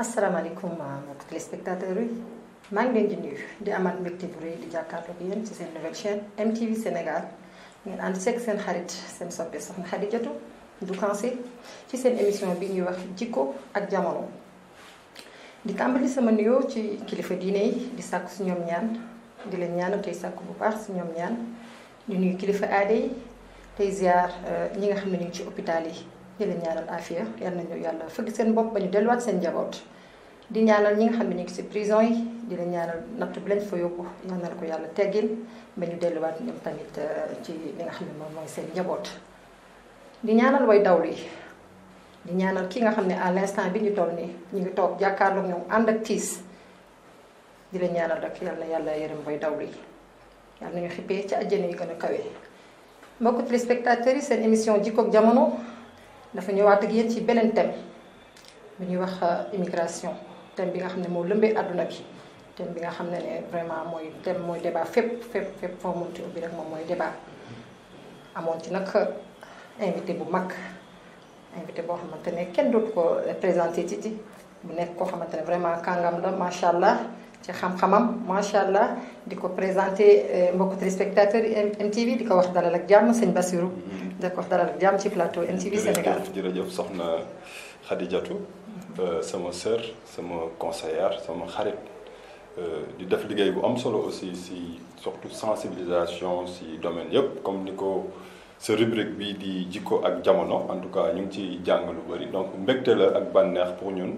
asalaamaaleykum mbokki téléspectateurs yi maa ngi leen di nuyu di amaat mbégte bu rëy di jàkkaarloog yéen ci seen nouvelle chaîne MTV Sénégal ngeen ànd seeg seen xarit seen soppe soxna Xadijatu Dukansé ci seen émission bi ñuy wax jikko ak jamono. di tàmbali sama nuyoo ci kilifa diine yi di sàkku si ñoom ñaan di leen ñaanal tey sàkku bu baax si ñoom ñaan di nuyu kilifa aada yi tey ziar ñi nga xam ne ñu ngi ci hôpital yi. di leen ñaanal afiya yal nañu yàlla fëgg seen bopp ba ñu delluwaat seen njaboot di ñaanal ñi nga xam ne ñu ngi ci prison yi di leen ñaanal natt bi lañ fa yóbbu yal na ko yàlla teggil ba ñu delluwaat ñoom tamit ci li nga xam ne moom mooy seen njaboot. di ñaanal way dawlu yi di ñaanal ki nga xam ne à l'instant bi ñu toll nii ñu ngi toog jàkkaarloog ñoom ànd ak tiis di leen ñaanal rek yal na yàlla yërëm way dawlu yi yal nañu xippee ci àjjana yi gën a kawe. mbokku téléspectateurs yi seen émission jikko ak jamono. dafa ñëwaat ak yéen ci beneen thème bu ñuy wax immigration thème bi nga xam ne moo lëmbee àdduna bi thème bi nga xam ne vraiment mooy thème mooy débat fépp foo mënti ubbi rek moom mooy débat. amoon ci nag invité bu mag invité boo xamante ne kenn dootu ko présenté ci bu nekk koo xamante ne vraiment kàngam la macha allah ci xam-xamam macha allah di ko présenté mbokku téléspectateurs yi MTV di ko wax dalal ak jàmm sëñ Bassirou. di ko wax dalal ak jàmm ci plateau MTV Sénégal. jërëjëf soxna Xadijatu sama sœur sama conseillère sama xarit di def liggéey bu am solo aussi si surtout sensibilisation si domaine yëpp comme ni ko sa rubrique bi di jikko ak jamono en tout cas ñu ngi ciy jàng lu bëri donc mbégte la ak bànneex pour ñun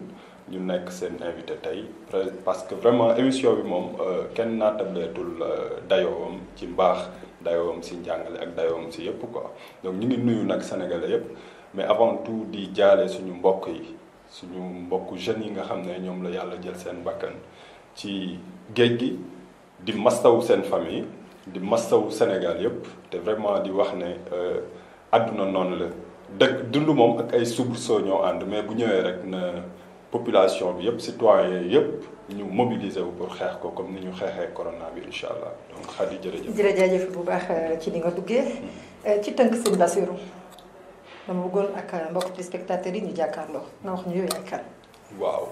ñu nekk seen invité tey parce que vraiment émission bi moom kenn naattableetul dayoowam ci mbaax dayoowam si njàngale ak dayoowam si yëpp quoi donc ñu ngi nuyu nag sénégalais yëpp mais avant tout di jaale suñu mbokk yi suñu mbokk jeunes yi nga xam ne ñoom la yàlla jël seen bakkan ci géej gi di mastawu seen famille di mastawu Sénégal yëpp te vraiment di wax ne àdduna noonu la dëgg dund moom ak ay soubresauts ñoo ànd mais bu ñëwee rek na population bi yëpp citoyen yëpp ñu mobiliser wu pour xeex ko comme ni ñu xeexee corona bi incha allah donc Khady jërëjëf. jërëjëf bu baax ci li nga duggee ci tënk sëñ Bassirou dama bëggoon ak mbokk téléspectateurs yi ñu jàkkaarloo nga wax ñu yow yaay kan. waaw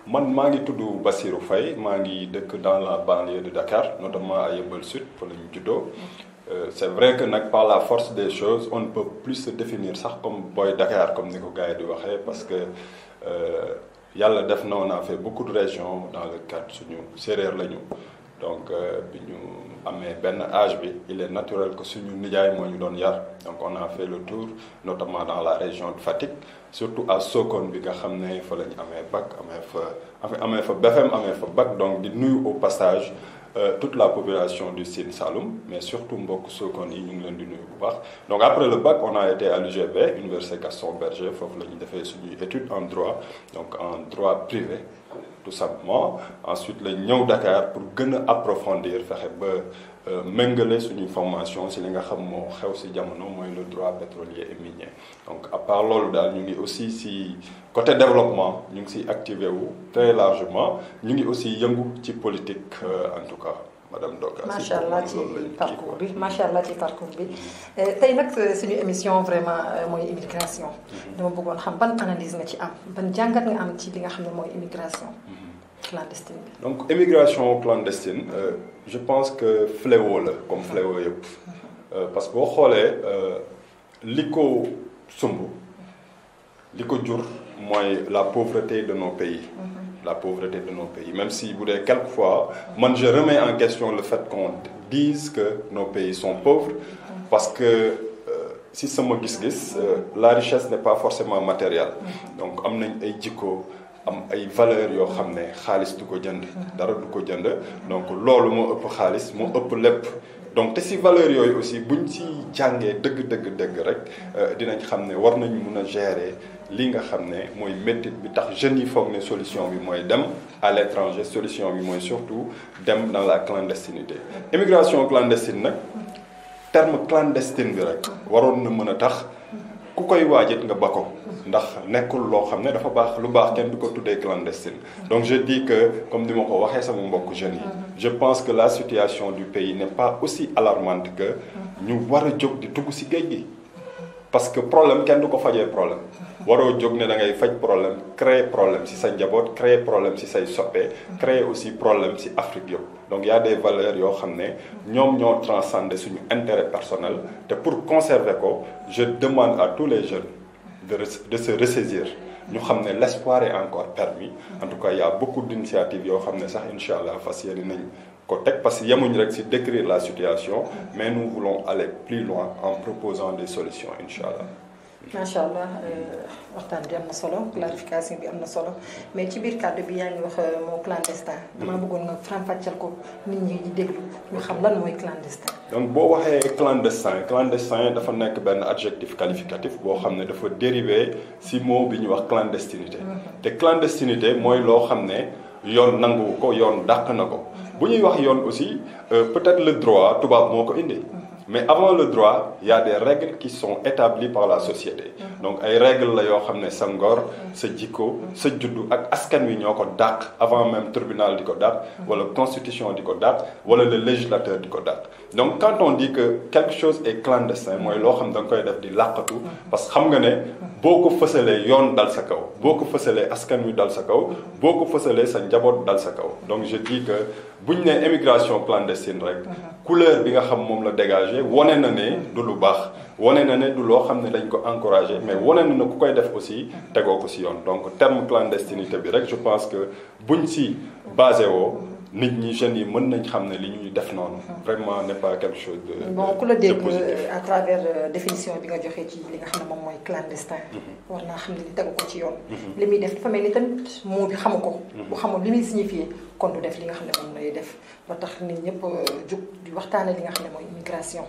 man maa ngi tudd Bassirou Faye maa ngi dëkk dans la banlieue de Dakar notamment à Yeumbeul Sud fa la ñu juddoo. C'est vrai que nag par la force des choses on ne peut plus se définir sax comme boy Dakar comme ni ko gars yi di waxee parce que. yàlla def na on a fait beaucoup de régions dans le cadre suñu séeréer lañu donc bi ñu amee benn âge bi il est naturel que suñu nijaay moo ñu doon yar donc on a fait le tour notamment dans la région de Fatick surtout à Sokone bi nga xam ne fa la ñu amee bac amee fa BFM amee fa bac donc di nuyu au passage toute la population du Sine Saloum mais surtout mbokk Sokone yi ñu ngi leen di nuyu bu baax donc après le bac on a été à l'UGB Université Gaston Berger foofu la ñu defee suñuy études en droit donc en droit privé tout simplement ensuite la ñëw Dakar pour gën a approfondir fexe ba méngale suñuy formation si li nga xam moo xew si jamono mooy le droit pétrolier et minier donc à part loolu daal ñu ngi aussi si côté développement ñu ngi si activé wu très largement ñu ngi aussi yëngu ci politique en tout cas madame Doka. macha allah ci parcours bi macha allah ci parcours bi tey nag suñu émission vraiment mooy immigration. dama bëggoon xam ban analyse nga ci am ban jàngat nga am ci li nga xam ne mooy immigration clandestine bi. donc immigration clandestine je pense que fléau la comme fléau yëpp parce que boo xoolee li ko sumb li ko jur mooy la pauvreté de nos pays. La pauvreté de nos pays même si bu dee quelquefois man je remets en question le fait qu'on dise que nos pays sont pauvres parce que si sama gis-gis la richesse n'est pas forcément matérielle donc am nañ ay jikko am ay valeurs yoo xam ne xaalis du ko jënd dara du ko jënd donc loolu moo ëpp xaalis moo ëpp lépp donc te si valeurs yooyu aussi buñ si jàngee dëgg rek dinañ xam ne war nañ mun a gérer li nga xam ne mooy métit bi tax jeunes yi foog ne solution bi mooy dem à l'étranger solution bi mooy surtout dem dans la clandestinité immigration clandestine nag terme clandestine bi rek waroon na mën a tax ku koy waajit nga ba ko ndax nekkul loo xam ne dafa baax lu baax kenn du ko tuddee clandestine donc je dis que comme ni ma ko waxee sama mbokk jeunes yi je pense que la situation du pays n'est pas aussi alarmante que ñu war a jóg di dugg ci géej gi parce que problème kenn du ko fajee problème waroo jóg ne da ngay faj problème créer problème ci sa njaboot créer problème ci say soppe créer aussi problème ci Afrique yëpp donc y a des valeurs yoo xam ne ñoom ñoo transcender suñu intérêt personnel te pour conserver ko je demande à tous les jeunes de se ressaisir ñu xam ne l'espoir est encore permis en tout cas il y a beaucoup d'initiatives yoo xam ne sax incha allah fas yéene nañ ko teg parce que yemuñ rek ci décrire la situation mais nous voulons aller plus loin en proposant des solutions incha allah. macha allah waxtaan bi am na solo clarification bi am na solo mais ci biir kàddu bi yaa ngi wax moo clandestin. damaa bëggoon nga faram-fàcceel ko nit ñi di déglu ñu xam lan mooy clandestin. donc boo waxee clandestin dafa nekk benn adjectif qualificatif boo xam ne dafa dérivé ci mot bi ñuy wax clandestinité. te clandestinité mooy loo xam ne yoon nangu ko yoon dàq na ko. bu ñuy wax yoon aussi peut-être le droit tubaab moo ko indi. mais avant le droit il y a des règles qui sont établies par la société donc ay règles la yoo xam ne sa ngor sa jikko sa juddu ak askan wi ñoo ko dàq avant même tribunal di ko dàq wala constitution di ko dàq wala le législateur di ko dàq donc quand on dit que quelque chose est clandestin mooy loo xam da nga koy def di làqatu parce que xam nga ne boo ko fësalee yoon dal sa kaw boo ko fësalee askan wi dal sa kaw boo ko fësalee sa njaboot dal sa kaw donc je dis que buñ ne immigration clandestine rek couleur bi nga xam moom la dégagé wane na ne du lu baax wane na ne du loo xam ne dañ ko encouragé mais wane na ne ku koy def aussi tegoo ko ci yoon donc terme clandestinité bi rek je pense que buñ ci basé woo nit ñi jeunes yi mën nañ xam ne li ñuy def noonu vraiment n'est pas quelque chose de bon ku la dégg à travers définition bi nga joxee ci li nga xam ne moom mooy clandestin war naa xam ne li tegu ko ci yoon li muy def dafa mel ni tamit moo bi xamu ko bu xamul li muy signifié kon du def li nga xam ne moom lay def ba tax nit ñëpp jóg di waxtaane li nga xam ne mooy immigration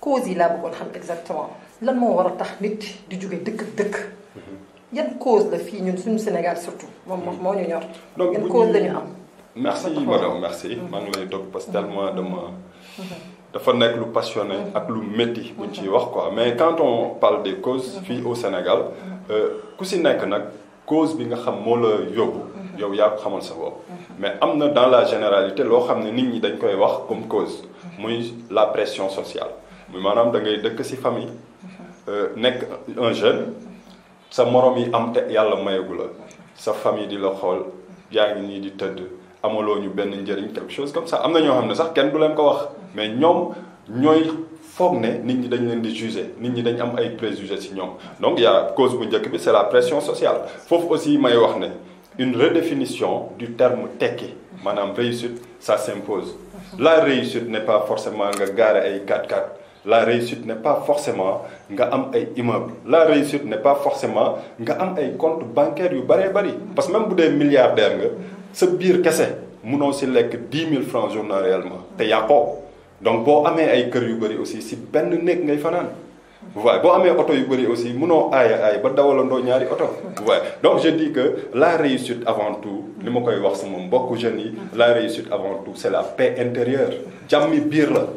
cause yi laa bëggoon xam exactement lan moo war a tax nit di jóge dëkk yan cause la fii ñun suñu Sénégal surtout moom moo ñu ñor yan cause la ñu am. merci madame merci maa ngi lay dog parce que tellement dafa nekk lu passionné ak lu métti buñ ciy wax quoi mais quand on parle des causes fii au Sénégal ku si nekk nag cause bi nga xam moo la yóbbu yow yaa ko xamal sa bopp mais am na dans la généralité loo xam ne nit ñi dañ koy wax comme cause muy la pression sociale muy maanaam da ngay dëkk ci famille nekk un jeune sa morom yi am te yàlla mayagu la sa famille di la xool yaa ngi nii di tëdd amaloo ñu benn njëriñ quelque chose comme ça am na ñoo xam ne sax kenn du leen ko wax mais ñoom ñooy foog ne nit ñi dañ leen di juger nit ñi dañ am ay préjugés ci ñoom donc y a cause bu njëkk bi c'est la pression sociale foofu aussi may wax ne une redéfinition du terme tekki maanaam réussite ça s'impose la réussite n'est pas forcément nga gaare ay 4x4 la réussite n'est pas forcément nga am ay immeuble la réussite n'est pas forcément nga am ay compte bancaire yu bëree bëri parce que même bu dee milliardaire nga sa biir kese munoo si lekk 10 000 francs journalièrement te yàqoo donc boo amee ay kër yu bëri aussi si benn néeg ngay fanaan waaye boo amee oto yu bëri aussi munoo aaya ba dawalandoo ñaari oto waaye donc je dis que la réussite avant tout li ma koy wax sama mbokku jeunes yi la réussite avant tout c'est la paix intérieure jàmmi biir la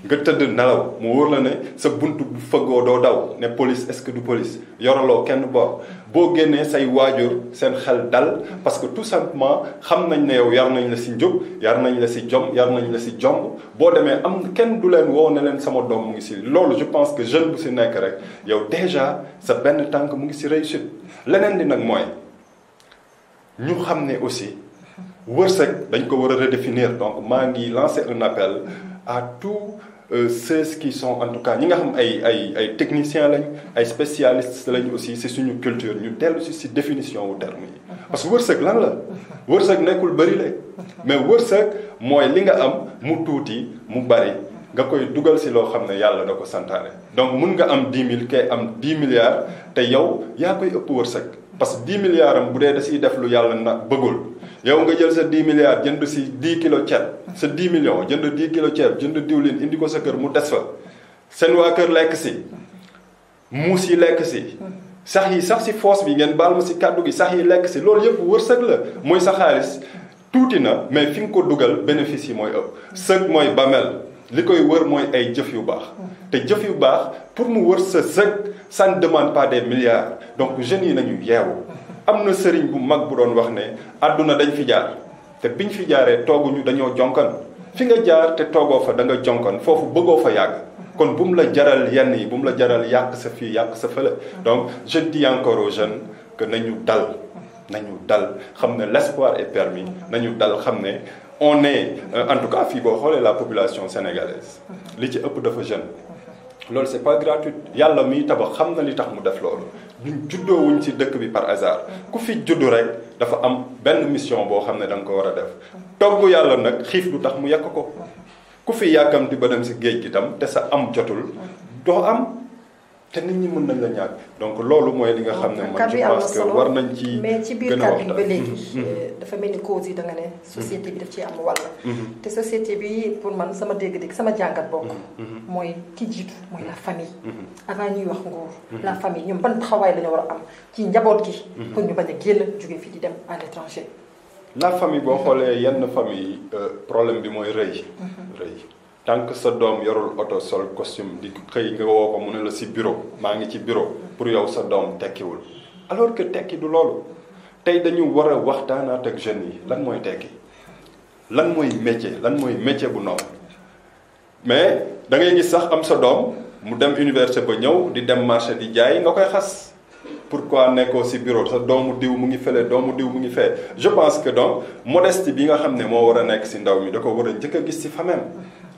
nga tëdd nelaw mu wóor la ne sa buntu bu fëggoo doo daw ne police est-ce que du police yoraloo kenn boo génnee say waajur seen xel dal parce que tout simplement xam nañ ne yow yar nañ la ci njub yar nañ la ci jom yar nañ la ci jomb boo demee am kenn du leen woo ne leen sama doom mu ngi ci loolu je pense que jeune bu ci nekk rek yow déjà sa benn tànk mu ngi ci réussite leneen li nag mooy ñu xam ne aussi wërsëg dañ ko war a redéfinir donc maa ngi lancer un appel à tous ceux qui sont en tout cas ñi nga xam ay techniciens lañ ay spécialistes lañ aussi ci suñu culture ñu dellu ci définition wu terme yi parce que wërsëg lan la wërsëg nekkul bëri la mais wërsëg mooy li nga am mu tuuti mu bari nga koy dugal ci loo xam ne yàlla da ko santaane donc mun nga am 10 000 kay am 10 milliards te yow yaa koy ëpp wërsëg parce que 10 milliards am bu dee da ciy def lu yàlla na bëggul yow nga jël sa 10 milliards jënd ci 10 kilos ceeb sa 10 millions jënd 10 kilos ceeb jënd diwlin indi ko sa kër mu des fa seen waa kër lekk ci muus yi lekk ci sax yi sax ci foos bi ngeen baal ma ci kàddu gi sax yi lekk ci loolu yëpp wërsëg la mooy sa xaalis tuuti na mais fi nga ko dugal bénéfice yi mooy ëpp sëg mooy bamel li koy wër mooy ay jëf yu baax te jëf yu baax pour mu wër sa sëg ça ne demande pas des milliards donc jeunes yi nañu yeewu am na sëriñ bu mag bu doon wax ne àdduna dañ fi jaar te biñ fi jaaree tooguñu dañoo jonkan fi nga jaar te toogoo fa da nga jonkan foofu bëggoo fa yàgg kon bu mu la jaral yenn yi bu mu la jaral yàq sa fii yàq sa fële donc je dis encore aux jeunes que nañu dal xam ne l'espoir est permis nañu dal xam ne on est en tout cas fii boo xoolee la population sénégalaise li ci ëpp dafa jeune loolu c'est pas gratuit yàlla miy tabax xam na li tax mu def loolu ñun juddoowuñ ci dëkk bi par hasard ku fi juddu rek dafa am benn mission boo xam ne da nga ko war a def togg yàlla nag xiif lu tax mu yekk ko ku fi yàkkamti ba dem si géej gi tam te sa am jotul doo am te nit ñi mën nañ la ñàkk donc loolu mooy li nga xam ne man je pense que war nañ ci mais ci biir kàddu gi ba léegi dafa mel ni cause yi da nga ne société bi daf ci am wàll te société bi pour man sama dégg-dégg sama jàngat bokk mooy ki jiitu mooy la famille avant ñuy wax nguur la famille ñoom ban taxawaay la ñu war a am ci njaboot gi pour ñu bañ a génn jóge fii di dem à l'étranger la famille boo xoolee yenn famille problème bi mooy rëy tant que sa doom yorul oto sol costume di xëy nga woo ko mu ne la si bureau maa ngi ci bureau pour yow sa doom tekkiwul alors que tekki du loolu tey dañu war a waxtaanaat ak jeunes yi lan mooy tekki lan mooy métier bu noonu mais da ngay gis sax am sa doom mu dem université ba ñëw di dem marché di jaay nga koy xas pourquoi nekkoo si bureau sa doomu diw mu ngi fële doomu diw mu ngi fee je pense que donc modestie bi nga xam ne moo war a nekk si ndaw mi da ko war a njëkk a gis si famem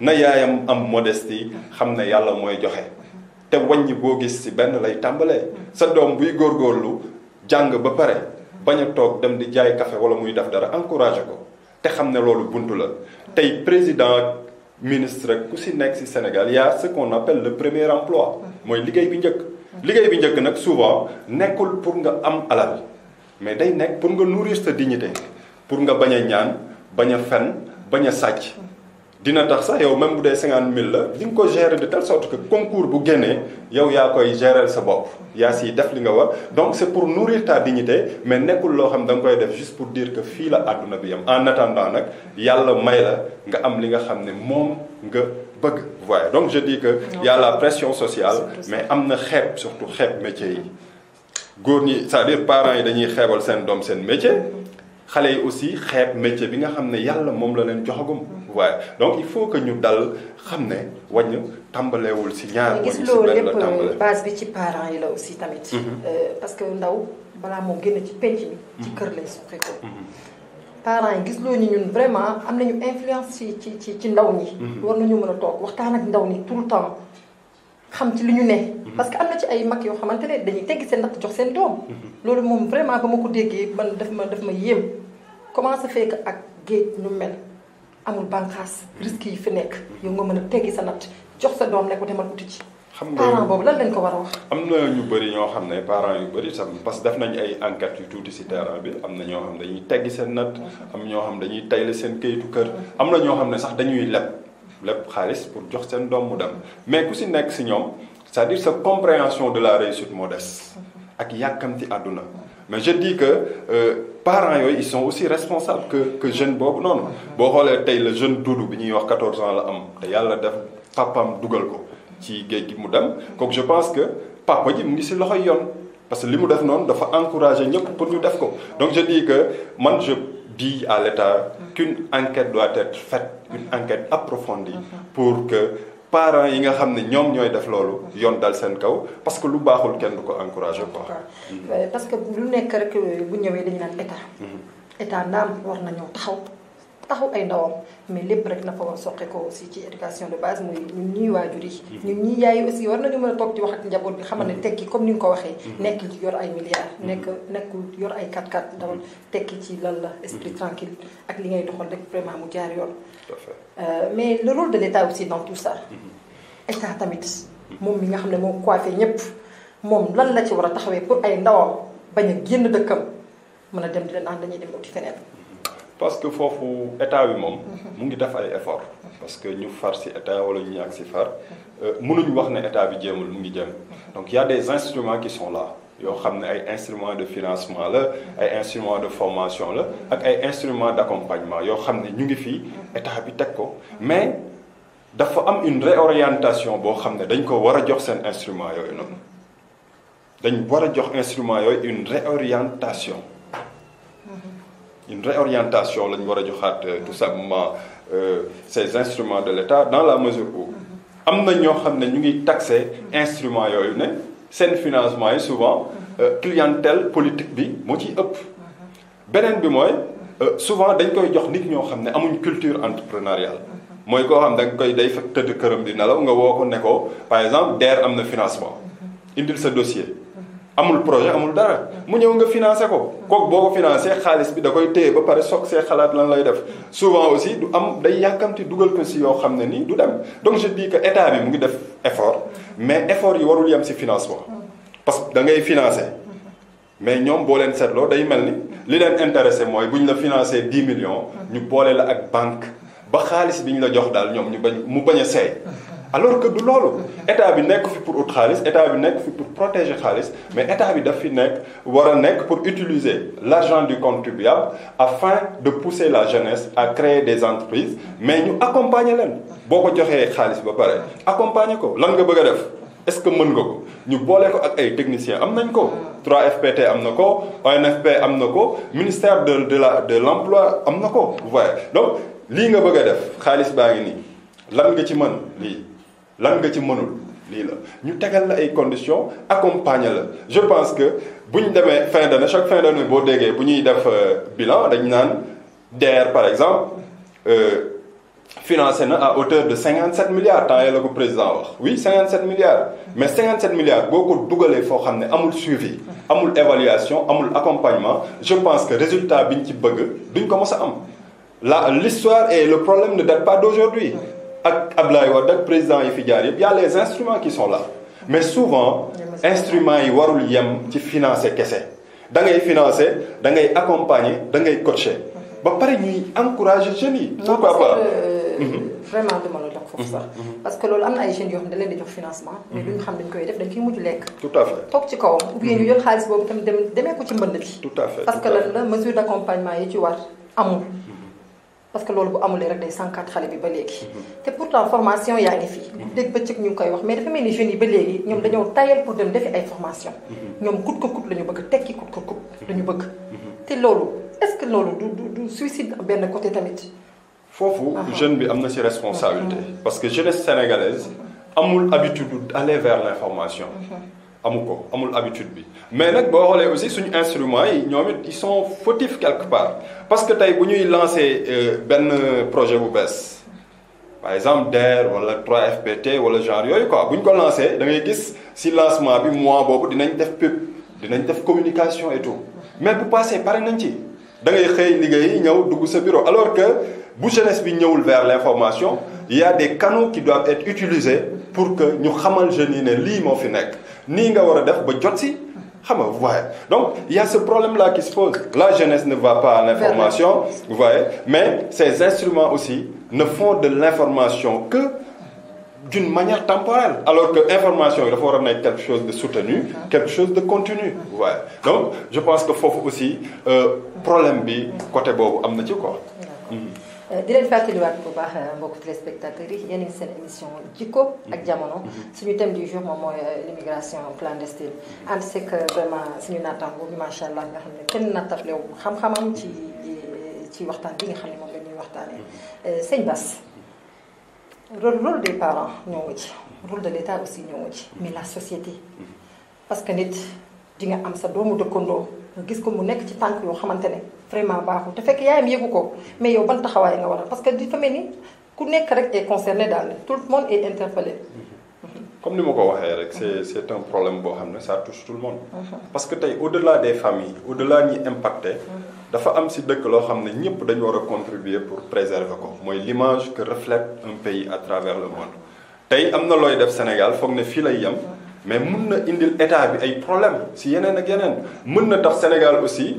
na yaayam am modestie xam ne yàlla mooy joxe te wàññi boo gis ci benn lay tàmbalee sa doom buy góorgóorlu jàng ba pare bañ a toog dem di jaay café wala muy def dara encouragé ko te xam ne loolu buntu la tey président ministre rek ku ci nekk ci Sénégal y a ce qu'on appelle le premier emploi mooy liggéey bi njëkk nag souvent nekkul pour nga am alal mais day nekk pour nga nourrir sa dignité pour nga bañ a ñaan bañ a fen bañ a sàcc dina tax sax yow même bu dee 50 000 la di nga ko gérer de telle sorte que concours bu génnee yow yaa koy gérer sa bopp yaa siy def li nga war donc c'est pour nourrir ta dignité mais nekkul loo xam da nga koy def juste pour dire que fii la àdduna bi yam en attendant nag yàlla may la nga am li nga xam ne moom nga bëgg. Voilà donc je dis que y a la pression sociale mais am na xeeb surtout xeeb métier yi góor ñi c'est-à-dire parents yi dañuy xeebal seen doom seen métier. xale yi aussi xeeb métier bi nga xam ne yàlla moom la leen joxagum. waaye donc il faut que ñu dal xam ne wàññi tàmbaleewul si ñaar. wàññi si benn la tàmbale base bi ci parents yi la aussi tamit. parce que ndaw balaa moo génn ci penc mi. ci kër lay soxee ko. parents yi gis loo ñu ñun vraiment am nañu influence ci ndaw ñi. war nañu mën a toog waxtaan ak ndaw ñi tout le temps xam ci li ñu ne. parce que am na ci ay mag yoo xamante ne dañuy teggi seen natt jox seen doom. loolu moom vraiment ba ma ko déggee man daf ma yéem comment ça fait que ak géej ñu mel amul bànqaas risques yi fi nekk yow nga mën a teggi sa natt jox sa doom ne ko demal uti ci. xam nga parent boobu lan lañ ko war a wax. am na ñu bëri ñoo xam ne parents yu bëri sax parce que def nañ ay enquêtes yu tuuti si terrain bi am na ñoo xam dañuy teggi seen natt. am ñoo xam dañuy tayle seen kayitu kër. am na ñoo xam ne sax dañuy leb xaalis pour jox seen doom mu dem mais ku si nekk si ñoom c'est-à-dire sa compréhension de la réussite moo des ak yàkkamti àdduna mais je dis que parents yooyu ils sont aussi responsables que jeune boobu noonu boo xoolee tey le jeune Doudou bi ñuy wax 14 ans la am te yàlla def papam dugal ko ci géej gi mu dem kooku je pense que papa ji mu ngi si loxoy yoon parce que li mu def noonu dafa encourager ñëpp pour ñu def ko donc je dis que man je dis à l'État qu'une enquête doit être faite une enquête approfondie pour que parents yi nga xam ne ñoom ñooy def loolu yoon dal seen kaw parce que lu baaxul kenn du ko encourager quoi. parce que lu nekk rek bu ñëwee dañu naan état naam war na ñëw taxaw ay ndawam mais lépp rek na fa war soqe ko aussi ci éducation de base muy ñun ñuy waajur yi. ñun ñuy yaay aussi war nañu mën a toog ci wax ak njaboot bi xamal ne tekki comme ni nga ko waxee. nekk ci yor ay milliards. nekkul yor ay 4x4 dawal tekki ci lan la esprit tranquille ak li ngay doxal rek vraiment mu jaar yoon. tout à fait. mais le rôle de l'État aussi dans tout ça. État tamit. moom mi nga xam ne moo coiffé ñëpp moom lan la ci war a taxawee pour ay ndawam bañ a génn dëkkam mën a dem di leen ànd dañuy dem uti feneen. parce que foofu état bi moom. mu ngi def ay effort. parce que ñu far ci état wala ñu ñàkk ci far mënuñu wax ne état bi jéemul mu ngi jéem donc il y a des instruments qui sont là yoo xam ne ay instruments de financement la ay instruments de formation la ak ay instruments d'accompagnement yoo xam ne ñu ngi fii état bi teg ko mais dafa am une réorientation boo xam ne dañ ko war a jox seen instrument yooyu noonu dañ war a jox instrument yooyu une réorientation lañ war a joxaat tout simplement ces instruments de l'État dans la mesure où am na ñoo xam ne ñu ngi taxé instrument yooyu ne seen financement yi souvent clientèle politique bi moo ciy ëpp. beneen bi mooy souvent dañ koy jox nit ñoo xam ne amuñ culture entrepreneuriale. mooy koo xam da nga koy day fekk tëdd këram di nelaw nga woo ko ne ko par exemple DER am na financement indil sa dossier. amul projet amul dara mu ñëw nga financé ko kooku boo ko financé xaalis bi da koy téye ba pare soog see xalaat lan lay def souvent aussi du am day yàkkamti dugal ko si yoo xam ne nii du dem donc je dis que état bi mu ngi def effort mais effort yi warul yem si financement parce que da ngay financé mais ñoom boo leen seetloo day mel ni li leen intéressé mooy bu ñu la financé 10 millions ñu boole la ak banque ba xaalis bi ñu la jox daal ñoom mu bañ a seey alors que du loolu état bi nekk fi pour ut xaalis état bi nekk fi pour protéger xaalis mais état bi daf fi nekk war a nekk pour utiliser l'argent du contribuable afin de pousser la jeunesse à créer des entreprises mais ñu accompagner leen boo ko joxee xaalis ba pare accompagner ko lan nga bëgg a def est-ce que mën nga ko ñu boole ko ak ay techniciens am nañ ko 3FPT am na ko ONFP am na ko ministère de l'emploi am na ko vous voyez donc lii nga bëgg a def xaalis baa ngi nii lan nga ci mën lii lan nga ci mënul lii la ñu tegal la ay conditions accompagner la je pense que bu ñu demee fin d'année chaque fin d'année boo déggee bu ñuy def bilan dañ naan DER par exemple financé na à hauteur de 57 milliards temps yàlla ko président wax oui 57 milliards mais 57 milliards boo ko dugalee foo xam ne amul suivi amul évaluation amul accompagnement je pense que résultat bi ñu ci bëgg duñ ko mos a am l'histoire et le problème ne date pas d'aujourd'hui ak Ablaye Wade ak président yi fi jaar yëpp y a les instruments qui sont là mais souvent instruments yi warul yem ci financer kese da ngay financer da ngay accompagner da ngay coacher ba pare ñuy encourager jeunes yi. pourquoi pas vraiment dama la jox foofu sax. parce que loolu am na ay jeunes yoo xam ne da leen di jox financement. mais duñu xam dañ koy def dañ koy mujj lekk. tout à fait toog ci kawam. ou bien ñu jël xaalis boobu tamit demee ko ci mbënd bi. tout à fait parce que lan la mesure d'accompagnement yi ci war amul. parce que loolu bu amulee rek day sànkaat xale bi ba léegi. te pourtant formation yaa ngi fii. dégg bëccëg ñu ngi koy wax mais dafa mel ni jeunes yi ba léegi ñoom dañoo tayal pour dem defi ay formation ñoom kut ko kut la ñu bëgg tekki kut ko kut la ñu bëgg. te loolu est-ce que loolu du suicide benn côté tamit. foofu jeune bi am na ci responsabilité. parce que jeunesse sénégalaise amul habitude d'aller vers l'information. amul habitude bi mais nag boo xoolee aussi suñu instruments yi ñoom it ils sont fautifs quelque part parce que tey bu ñuy lancer benn projet bu bees par exemple DER wala 3FPT wala genre yooyu quoi bu ñu ko lancer da ngay gis ci lancement bi mois boobu dinañ def pub dinañ def communication et tout mais bu passé pare nañ ci da ngay xëy liggéey ñëw dugg sa bureau alors que bu jeunesse bi ñëwul vers l'information il y a des canaux qui doivent être utilisés pour que ñu xamal jeunes yi ne lii moo fi nekk nii nga war a def ba jot si xam nga vous voyez donc il y a ce problème là qui se pose la jeunesse ne va pas à l'information vous voyez mais ces instruments aussi ne font de l'information que d'une manière temporelle alors que information yi dafa war a nekk quelque chose de soutenu quelque chose de continu vous voyez donc je pense que foofu aussi problème bi côté boobu am na ci quoi. di leen fàttaliwaat bu baax mbokku téléspectateurs yi yéen a ngi seen émission jikko ak jamono suñu thème du jour moom mooy l'immigration clandestine ànd c'est que vraiment suñu naataango bi macha allah nga xam ne kenn nattable xam-xamam ci waxtaan bi nga xam ne moom la ñuy waxtaanee sëñ Bass rôle des parents ñoo ngi ci rôle de l'État aussi ñoo ngi ci mais la société parce que nit di nga am sa doomu dëkkandoo nga gis ko mu nekk ci tànk yoo xamante ne vraiment baaxul te fekk yaayam yëgu ko mais yow ban taxawaay nga war a parce que dafa mel ni ku nekk rek est concerné daal tout le monde est interpellé. comme ni ma ko waxee rek c'est un problème boo xam ne ça touche tout le monde. parce que tey au-delà des familles au-delà ñi impacté. dafa am ci dëkk loo xam ne ñëpp dañu war a contribuer pour préserver ko mooy l'image que reflète un pays à travers le monde. tey am na looy def Sénégal foog ne fii lay yem. mais mën na indil état bi ay problème ci yeneen ak yeneen mën na tax Sénégal aussi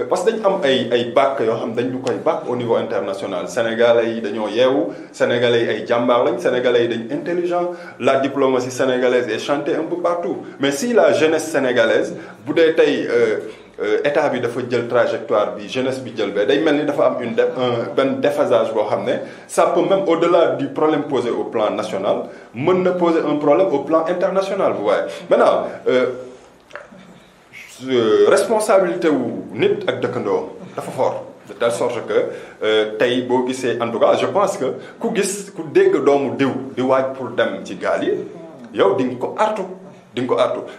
parce que dañu am ay bàkk yoo xam dañ ñu koy bàkk au niveau international sénégalais yi dañoo yeewu sénégalais yi ay jàmbaar lañ sénégalais yi dañ intelligent la diplomatie sénégalaise est chantée un peu partout mais si la jeunesse sénégalaise bu dee tey état bi dafa jël trajectoire bi jeunesse bi jël ba day mel ni dafa am benn déphasage boo xam ne ça peut même au-delà du problème posé au plan national mën na poser un problème au plan international bu waaye maintenant responsabilité wu nit ak dëkkandoo dafa fort de telle sorte que tey boo gisee en tout cas je pense que ku dégg doomu diw di waaj pour dem ci gaal yi yow di nga ko artu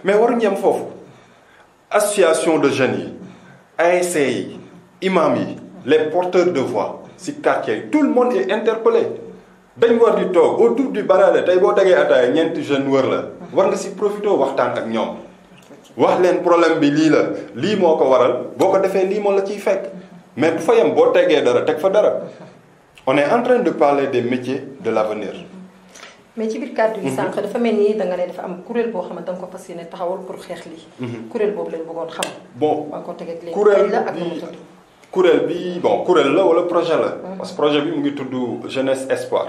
mais waruñu yem foofu association de jeunes yi ASC yi imam yi les porteurs de voix ci quartier yi tout le monde est interpellé dañ war di toog autour du barada tey boo tegee ataaya ñeenti jeunes wër la war nga ci profité waxtaan ak ñoom wax leen problème bi lii la lii moo ko waral boo ko defee lii moo la ciy fekk mais du fa yem boo tegee dara teg fa dara on est en train de parler des métiers de l'avenir. mais ci biir kàddu yi sànq dafa mel ni da nga ne dafa am kuréel boo xam ne da nga ko fas yéene taxawal pour xeex lii. kuréel boobu lañ bëggoon xam. bon ba nga ko teg ak léegi la ak kuréel bi kuréel la wala projet la. parce que projet bi mu ngi tudd Jeunesse Espoir.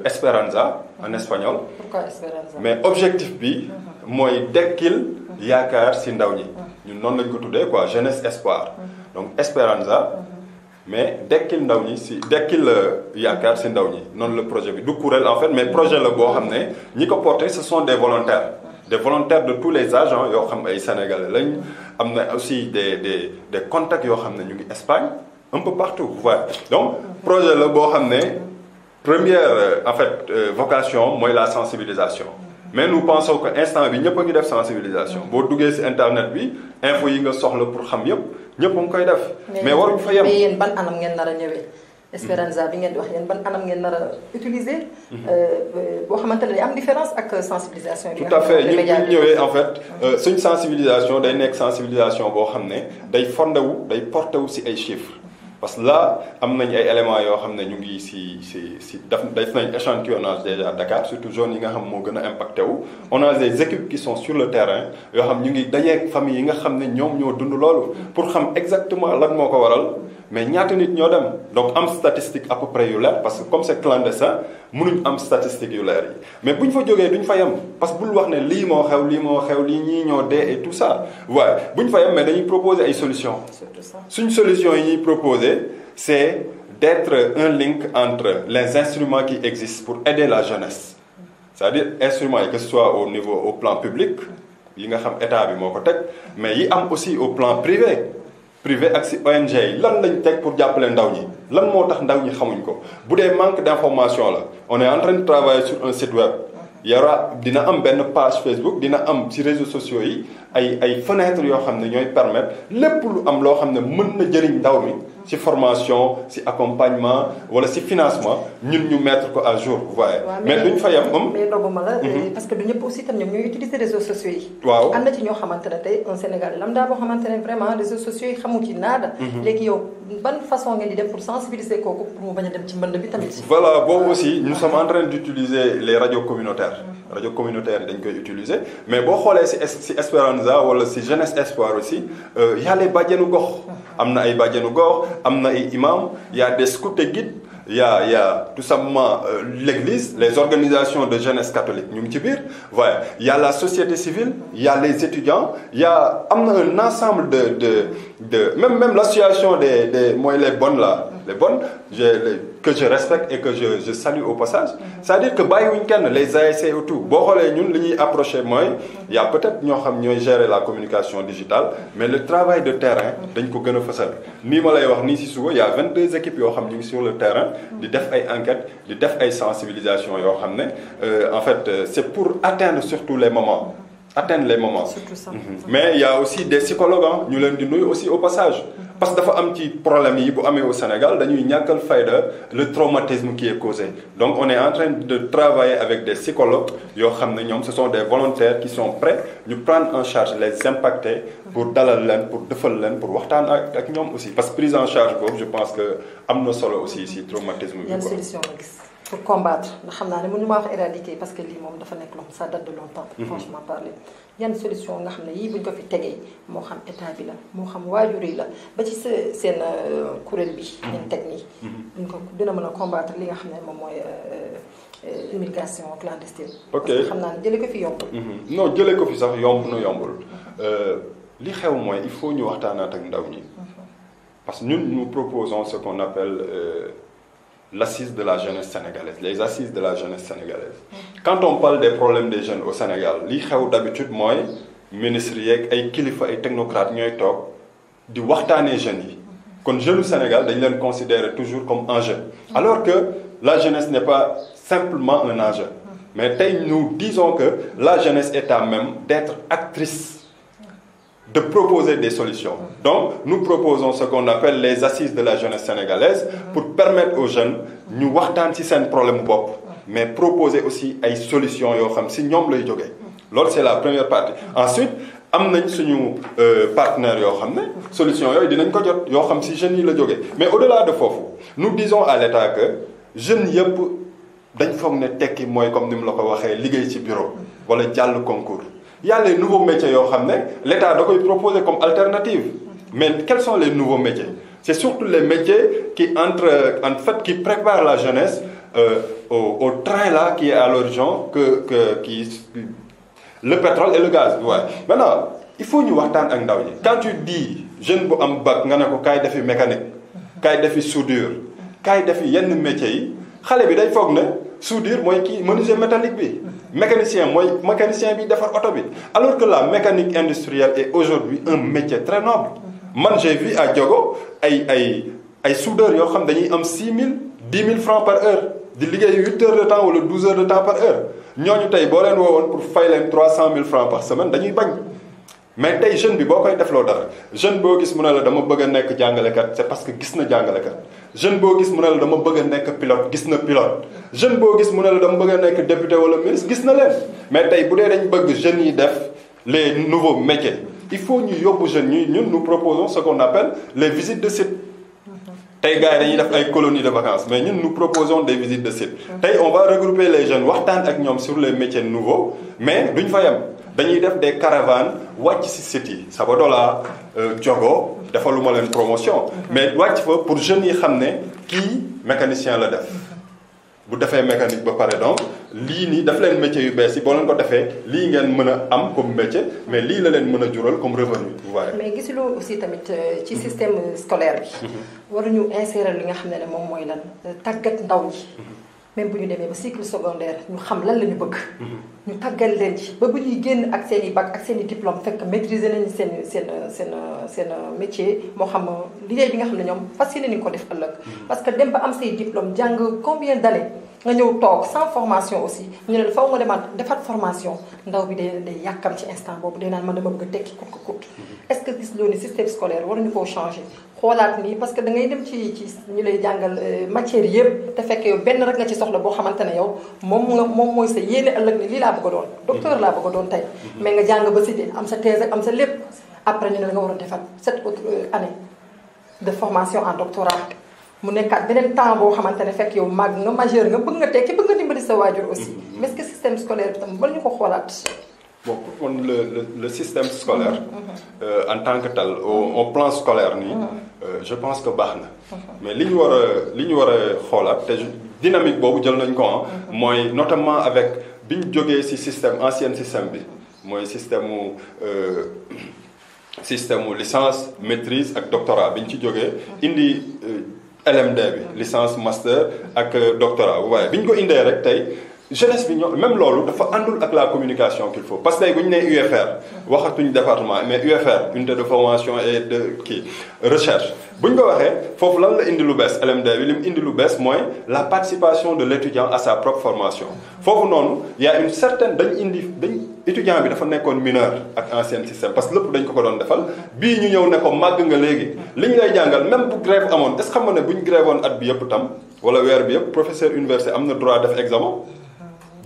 Esperanza en espagnol. Pourquoi Esperanza? mais objectif bi mooy dekkil yaakaar ci ndaw ñi. ñun noonu lañ ko tuddee quoi Jeunesse Espoir. donc Esperanza. mais dekkil ndaw ñi ci dekkil yaakaar ci ndaw ñi noonu la projet bi du kuréel en fait mais projet la boo xam ne ñi ko porté ce sont des volontaires de tous les âges yoo xam ay sénégalais lañ am na aussi des contacts yoo xam ne ñu ngi Espagne un peu partout voilà donc projet la boo xam ne première en fait vocation mooy la sensibilisation mais nous pensons que instant bi ñëpp a ngi def sensibilisation boo duggee ci internet bi info yi nga soxla pour xam yëpp ñëpp a ngi koy def. mais waruñu fa yem mais yéen ban anam ngeen nar a ñëwee. Esperanza bi ngeen di wax yéen ban anam ngeen nar a utiliser. boo xamante ne am différence ak sensibilisation bi. tout à fait ñu ñëwee en fait suñ sensibilisation day nekk sensibilisation boo xam ne day fondé wu day porté wu ci ay chiffres. parce que là am nañ ay éléments yoo xam ne ñu ngi ci def nañ échantillonnage déjà Dakar surtout zone yi nga xam moo gën a impacté wu. on a des équipes qui sont sur le terrain yoo xam ñu ngi dajeeg famille yi nga xam ne ñoom ñoo dund loolu. pour xam exactement lan moo ko waral mais ñaata nit ñoo dem donc am statistique à peu près yu leer parce que comme c'est clandestin mënuñ am statistique yu leer yi mais bu ñu fa jógee duñ fa yem parce que bul wax ne lii moo xew lii ñii ñoo dee et tout ça waaye bu ñu fa yem mais dañuy proposer ay solutions. suñ solution yi ñuy proposer c'est d'être un link entre les instruments qui existent pour aider la jeunesse c'est-à-dire instruments yi que ce soit au plan public yi nga xam état bi moo ko teg mais yi am aussi au plan privé ak ci ONG yi lan lañ teg pour jàppale ndaw ñi lan moo tax ndaw ñi xamuñ ko bu dee manque d'information la on est en train de travailler sur un site web dina am benn page Facebook dina am ci réseaux sociaux yi ay fenêtres yoo xam ne ñooy permettre lépp lu am loo xam ne mën na jëriñ ndaw mi ci formation ci accompagnement wala ci financement ñun ñu mettre ko à jour vous voyez. mais duñ fa yem mais dogguma la. parce que du ñëpp aussi tam ñoom ñooy utiliser réseaux sociaux yi. waaw am na ci ñoo xamante ne tey un Sénégal lambda boo xamante ne vraiment réseaux sociaux yi xamu ci naada. léegi yow ban façon ngeen di def pour sensibiliser kooku pour mu bañ a dem ci mbënd bi tamit. voilà boobu aussi nous sommes en train d'utiliser les radios communautaires. rajo communautaire dañ koy utiliser mais boo xoolee ci Esperanza wala ci Jeunesse Espoir aussi y a les bàjjenu gox. am na ay bàjjenu gox am na ay imam y a des scouts et guides y a tout simplement l'église les organisations de jeunesse catholique ñu ngi ci biir voilà y a la société civile y a les étudiants y a am na un ensemble de même l'association des mooy les bonnes là les bonnes que je respecte et que je salue au passage c'est-à-dire que bàyyiwuñ kenn les ASC et tout boo xoolee ñun li ñuy approché mooy y a peut-être ñoo xam ñooy gérer la communication digitale mais le travail de terrain dañ ko gën a fësal nii ma lay wax nii ci suba y a 22 équipes yoo xam ñu ngi sur le terrain di def ay enquêtes di def ay sensibilisation yoo xam ne en fait c'est pour atteindre surtout les moments surtout ça. mais il y a aussi des psychologues ñu leen di nuyu aussi au passage parce que dafa am ci problème yi bu amee au Sénégal dañuy ñàkkal fayda le traumatisme qui est causé donc on est en train de travailler avec des psychologues yoo xam ne ñoom ce sont des volontaires qui sont prêts ñu prendre en charge les impactés pour dalal leen pour defal leen pour waxtaan ak ñoom aussi parce que prise en charge boobu je pense que am na solo aussi si traumatisme bi. yan solution la gis pour combattre ndax xam naa ne mënu ma wax éradiquer parce que lii moom dafa nekk loolu ça date de longtemps. franchement parler yan solution nga xam ne yii buñ ko fi tegee moo xam état bi la moo xam waajur yi la ba ci seen kuréel bi. ngeen teg nii. buñ ko dina mën a combattre li nga xam ne moom mooy immigration clandestine. ok parce que xam naa ne jëlee ko fi yombul. non jëlee ko fi sax yomb na yombul. li xew mooy il faut ñu waxtaanaat ak ndaw ñi. parce que ñun nous proposons ce qu'on appelle l'assise de la jeunesse sénégalaise les assises de la jeunesse sénégalaise. quand on parle des problèmes des jeunes au Sénégal li xew d'habitude mooy ministres yeeg ay kilifa ay technocrates ñooy toog di waxtaanee jeunes yi kon jeune Sénégal dañ leen considérer toujours comme enjeu alors que la jeunesse n'est pas simplement un enjeu mais tey nous disons que la jeunesse est à même d'être actrice de proposer des solutions donc nous proposons ce qu'on appelle les assises de la jeunesse sénégalaise pour permettre aux jeunes ñu waxtaan ci seen problème bopp mais proposer aussi ay solutions yoo xam si ñoom lay jógee loolu c'est la première partie ensuite am nañ suñu partenaires yoo xam ne solution yooyu dinañ ko jot yoo xam si jeunes yi la jógee mais au-delà de foofu nous disons à l'État que jeunes yëpp dañ foog ne tekki mooy comme ni mu la ko waxee liggéey ci bureau wala jàll concours il y a les nouveaux métiers yoo xam ne l'État da koy proposer comme alternative mais quels sont les nouveaux métiers c'est surtout les métiers qui qui préparent la jeunesse au train là qui est à l'horizon qui le pétrole et le gaz ouais. Maintenant il faut ñu waxtaan ak ndaw ñi quand tu dis jeune bu am bac nga ne ko kaay defi mécanique kaay defi soudure kaay defi yenn métiers yi xale bi day foog ne soudure mooy kii menuisier métallique bi mécanicien mooy mécanicien bi defar oto bi alors que la mécanique industrielle est aujourd'hui un métier très noble man j'ai vu à Diogo ay soudeurs yoo xam dañuy am 6 000 10 000 francs par heure di liggéey 8 heures de temps wala 12 heures de temps par heure ñooñu tey boo leen woowoon pour fay leen 300 000 francs par semaine dañuy bañ mais tey jeune bi boo koy defloo dara jeune boo gis mu ne la dama bëgg a nekk jàngalekat c'est parce que gis na jàngalekat jeune boo gis mu ne la dama bëgg a nekk pilote gis na pilote jeune boo gis mu ne la dama bëgg a nekk député wala ministre gis na leen mais tey bu dee dañ bëgg jeunes yi def les nouveaux métiers il faut ñu yóbbu jeunes ñi ñun nous proposons ce qu'on appelle les visites de site tey gars yi dañuy def ay colonies de vacances mais ñun nous proposons des visites de site tey on va regrouper les jeunes waxtaan ak ñoom sur les métiers nouveaux mais duñ fa yem dañuy def des caravanes wàcc ci sites yi Sabadola Diogo defaluma leen promotion mais wàcc fa pour jeunes yi xam ne kii mécanicien la def bu defee mécanique ba pare donc lii nii daf leen métier yu bees yi boo leen ko defee lii ngeen mën a am comme métier mais lii la leen mën a jural comme revenu waaye. mais gisuloo aussi tamit ci système scolaire bi. waruñu insérer li nga xam ne moom mooy lan tàggat ndaw ñi. même bu ñu demee ba cycle secondaire ñu xam lan la ñu bëgg. ñu tàggal leen ci ba bu ñuy génn ak seen i bac ak seen i diplôme fekk maîtriser nañu seen métier moo xam liggéey bi nga xam ne ñoom fas yéene nañu ko def ëllëg. parce que dem ba am say diplôme jàng combien d'années nga ñëw toog sans formation aussi ñu ne faw nga demaat defaat formation ndaw bi day yàkkam ci instant boobu day naan man dama bëgg a tekki kut ko kut. est-ce que gis loo ni système scolaire waruñu koo changer xoolaat nii parce que da ngay dem ci ñu lay jàngal matière yëpp te fekk yow benn rek nga ci soxla boo xamante ne yow moom mooy sa yéene ëllëg ni lii laa bëgg a doon docteur laa bëgg a doon tey mais nga jàng ba cité am sa thèse am sa lépp après ñu ne nga war a defaat 7 autres années de formation en doctorat mu nekkaat beneen temps boo xamante ne fekk yow màgg nga majeur nga bëgg nga tekki bëgg nga dimbali sa waajur aussi mais est-ce que système scolaire bi tam bala ñu ko xoolaat. bon pour man le système scolaire en tant que tel au plan scolaire nii je pense que baax na mais li ñu war a xoolaat te dynamique boobu jël nañ ko mooy notamment avec bi ñu jógee ci système ancien système bi mooy système mu licence maîtrise ak doctorat bi ñu ci jógee indi LMD bi licence master ak doctorat waaye bi ñu ko indee rek tey jeunesse bi ñoo même loolu dafa àndul ak la communication qu'il faut parce que tey bu ñu nee UFR waxatuñ département mais UFR unité de formation et de recherche bu ñu ko waxee foofu lan la indi lu bees LMD bi li mu indi lu bees mooy la participation de l'étudiant à sa propre formation foofu noonu y a une certaine étudiant bi dafa nekkoon mineur ak ancien système parce que lépp dañ ko doon defal bii ñu ñëw ne ko màgg nga léegi li ñu lay jàngal même bu grève amoon est-ce que xam nga ne bu ñu grève woon at bi yëpp tam wala weer bi yëpp professeur université am na droit def examen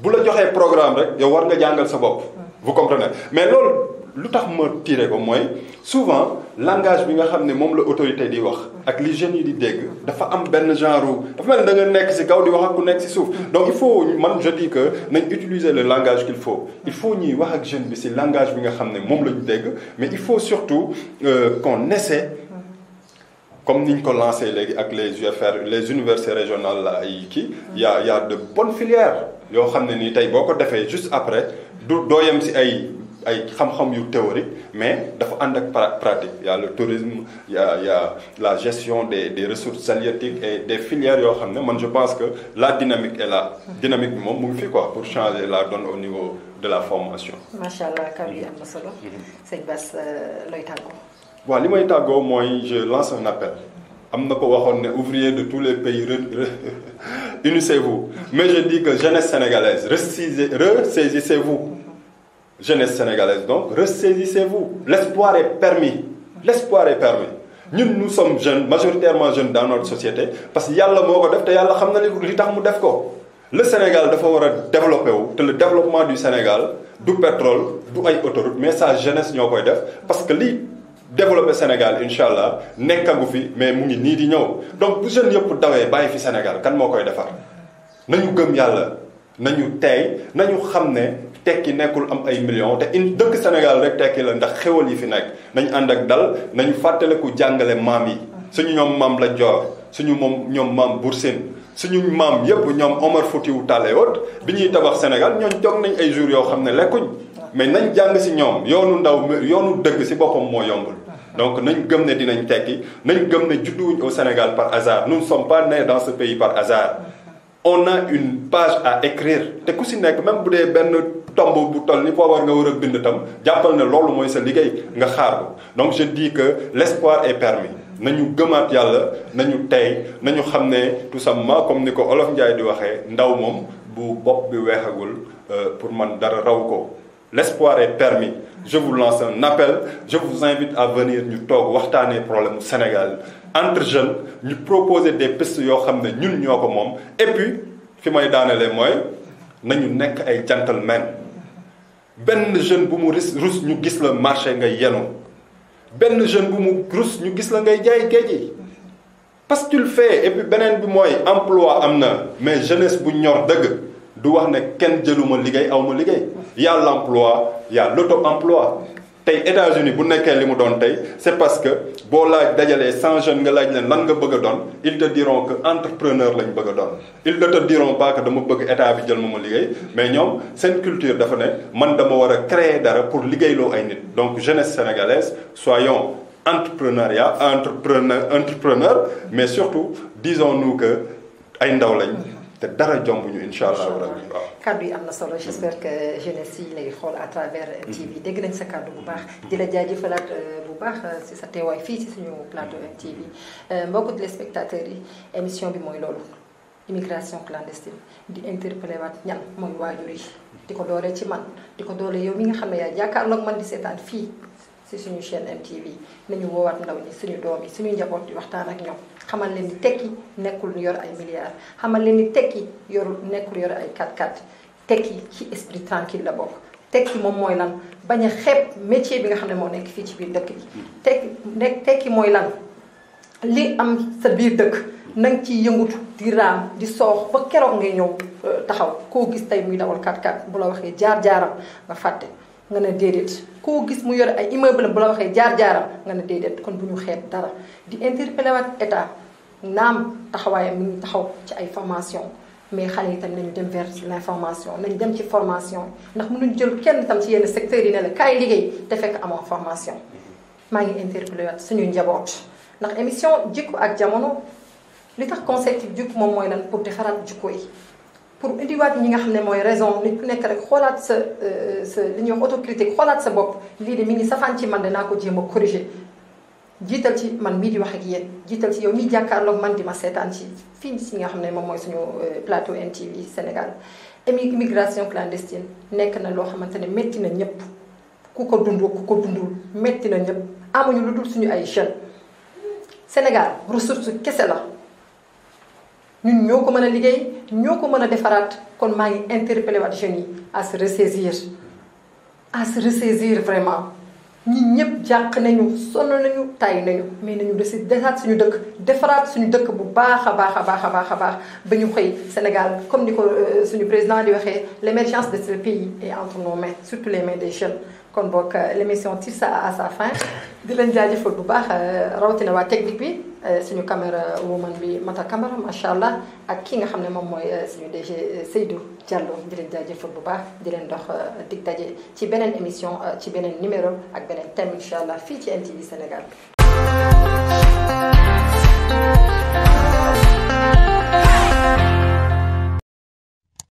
bu la joxee programme rek yow war nga jàngal sa bopp vous comprenez mais loolu lu tax ma tiré ko mooy souvent langage bi nga xam ne moom la autorité di wax ak li jeunes yi di dégg dafa am benn genre dafa mel ni da nga nekk ci kaw di wax ak ku nekk ci suuf donc il faut man je dis que nañ utiliser le langage qu'il faut il faut ñuy wax ak jeune bi ci langage bi nga xam ne moom la ñu dégg mais il faut surtout qu'on essaie comme ni ñu ko lancé léegi ak les UFR les universités régionales la ay kii y a de bonnes filières yoo xam ne nii tey boo ko defee juste après doo yem ci ay xam-xam yu théorique mais dafa ànd ak pratique y a le tourisme y a la gestion des ressources halieutiques et des filières yoo xam ne man je pense que la dynamique est là dynamique bi moom mu ngi fi quoi pour changer la donne au niveau de la formation. macha allah kàddu yi am na solo. sëñ Bass looy tàggoo. waaw li may tàggoo mooy je lance un appel am na ko waxoon ne ouvrier de tous les pays unissez-vous mais je dis que jeunesse sénégalaise ressaisissez-vous jeunesse sénégalaise donc ressaisissez-vous l'espoir est permis ñun nous sommes jeunes majoritairement jeunes dans notre société parce que yàlla moo ko def te yàlla xam na li tax mu def ko le Sénégal dafa war a développé wu te le développement du Sénégal du pétrole du ay autoroute mais sa jeunesse ñoo koy def parce que li développé Sénégal incha allah nekkagu fi mais mu ngi nii di ñëw donc bu jeunes yëpp dawee bàyyi fi Sénégal kan moo koy defar nañu gëm yàlla nañu tey nañu xam ne tekki nekkul am ay millions te dëkk Sénégal rek tekki la ndax xéwal yi fi nekk nañu ànd ak dal nañu fàttaliku jàngale maam yi suñu ñoom maam Lat Joor suñu ñoom maam Buur Sine suñu maam yëpp ñoom Omar Foutiyou Tall et autres bi ñuy tabax Sénégal ñooñu toog nañ ay jours yoo xam ne lekkuñ mais nañ jàng si ñoom yoonu dëgg si boppam moo yombul donc nañ gëm ne dinañ tekki nañ gëm ne judduwuñ au Sénégal par hasard nous ne sommes pas nés dans ce pays par hasard on a une page à écrire te ku si nekk même bu dee benn tomb bu toll ni poobar nga war a bind tam jàppal ne loolu mooy sa liggéey nga xaar ko donc je dis que l'espoir est permis nañu gëmaat yàlla nañu tey nañu xam ne tout simplement comme ni ko Olof Njaay di waxee ndaw moom bu bopp bi weexagul pour man dara raw ko l'espoir est permis je vous lance un appel je vous invite à venir ñu toog waxtaanee problème mu Sénégal entre jeunes ñu proposer des pistes yoo xam ne ñun ñoo ko moom et puis fi may daanelee mooy nañu nekk ay gentlemen benn jeune bu mu rus ñu gis la marché ngay yenu benn jeune bu mu rus ñu gis la ngay jaay géej gi parce que tu le fais et puis beneen bi mooy emploi am na mais jeunesse bu ñor dëgg du wax ne kenn jëluma liggéey awma liggéey y a l'emploi y a l'auto-emploi tey États-Unis bu nekkee li mu doon tey c'est parce que boo laaj dajalee 100 jeunes nga laaj leen lan nga bëgg a doon ils te diront que entrepreneur lañ bëgg a doon ils ne te diront pas que dama bëgg état bi jël ma liggéey mais ñoom seen culture dafa ne man dama war a créer dara pour liggéeyloo ay nit donc jeunesse sénégalaise soyons entrepreneur mais surtout disons-nous que ay ndaw lañ te dara jombuñu incha allah rabbi waaw. kaddu yi am na solo j'espère que jeunesse yi lay xool à travers MTV dégg nañ sa kaddu bu baax di la jaajëfalaat bu baax si sa teewaay fii si suñu plateau MTV mbokku téléspectateurs yi émission bi mooy loolu immigration clandestine di interpellé waat ñan mooy waajur yi di ko dooree ci man di ko dooree yow mi nga xam ne yaa jàkkaarloog man di seetaan fii si suñu chaîne MTV nañu woowaat ndaw ñi suñu doom yi suñu njaboot di waxtaan ak ñoom xamal leen ni tekki nekkul yor ay milliards xamal leen ni tekki nekkul yor ay 4x4 tekki ci esprit tranquille la bokk tekki moom mooy lan bañ a xeeb métier bi nga xam ne moo nekk fii ci biir dëkk bi tekki mooy lan li am sa biir dëkk na nga ciy yëngutu di raam di soox ba keroog ngay ñëw taxaw koo gis tey muy dawal 4x4 bu la waxee jaar-jaaram nga fàtte nga ne déedéet koo gis mu yor ay immeuble bu la waxee jaar-jaaram nga ne déedéet kon bu ñu xeeb dara di interpeller waat état naam taxawaayam mi ngi taxaw ci ay formation mais xale yi tamit nañu dem vers l'information nañu dem ci formation ndax mënuñ jël kenn tam ci yenn secteurs yi ne la kaay liggéey te fekk amoo formation maa ngi interpeller waat suñu njaboot ndax émission jikko ak jamono li tax concept jikko moom mooy lan pour defaraat jikko yi pour indiwaat ñi nga xam ne mooy raison nit ku nekk rek xoolaat sa li ñuy wax autocritique xoolaat sa bopp lii de mi ngi safaan ci man danaa ko jéem a corriger jiital ci man mii di wax ak yéen jiital ci yow mii jàkkaarloog man di ma seetaan ci fii si nga xam ne moom mooy suñu plateau MTV Sénégal immigration clandestine nekk na loo xamante ne métti na ñëpp ku ko dundul métti na ñëpp amuñu lu dul suñu ay jeunes Sénégal ressource kese la ñun ñoo ko mën a liggéey ñoo ko mën a defaraat kon maa ngi interpellé waat jeunes yi à se ressaisir vraiment ñi ñëpp jàq nañu sonn nañu tay nañu mais nañu desaat suñu dëkk defaraat suñu dëkk bu baax a baax ba ñu xëy Sénégal comme ni ko suñu président di waxee l'émergence de ce pays est entre nos mains surtout les mains des jeunes kon boog l'émission tire ça à sa fin di leen jaajëfal bu baax rawatina waa technique bi suñu caméra woman bi Mata Camara macha allah ak ki nga xam ne moom mooy suñu DG Seydou Diallo di leen jaajëfal bu baax di leen dox dig daje ci beneen émission ci beneen numéro ak beneen thème incha allah fii ci MTV Sénégal.